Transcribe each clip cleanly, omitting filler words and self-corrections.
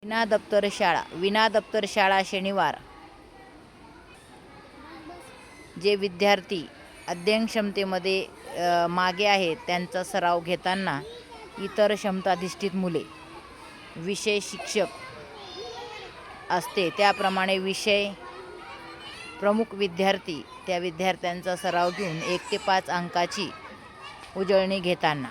विना दप्तर शाळा. विना दप्तर शाळा शनिवार. जे विद्यार्थी अध्ययनक्षमतेमध्ये मागे आहेत त्यांचा सराव घेताना इतर क्षमताधिष्ठित मुले विषय शिक्षक असते त्याप्रमाणे विषय प्रमुख विद्यार्थी त्या विद्यार्थ्यांचा सराव घेऊन 1 ते 5 अंकाची उजळणी घेताना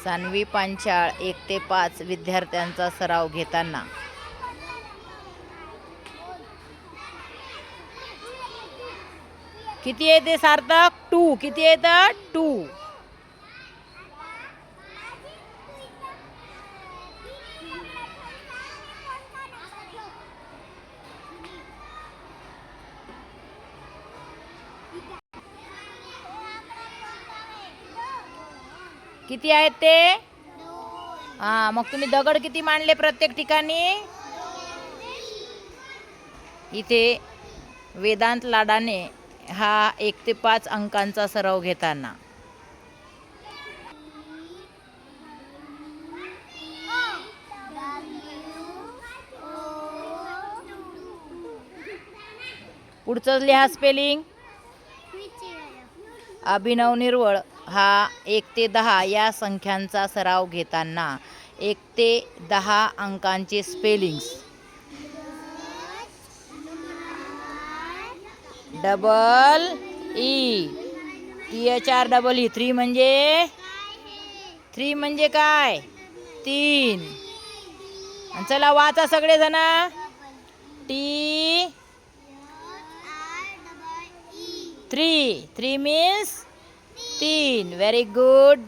सान्वी पांचाळ 1 ते 5 विद्यार्थ्यांचा सराव घेताना किती येते सार्थक? 2. किती येतं? 2. किती आहेत ते? मग तुम्ही दगड किती मांडले प्रत्येक ठिकाणी? इथे वेदांत लाडाने हा 1 ते 5 अंकांचा सराव घेताना पुढचं लिहा स्पेलिंग. अभिनव निर्वळ हा 1 ते 10 या संख्यांचा सराव घेताना 1 ते 10 अंकांचे स्पेलिंग्स. डबल ई THR 3 म्हणजे 3 म्हणजे काय? 3. चला वाचा सगळेजण. T 3 means 3. Very good.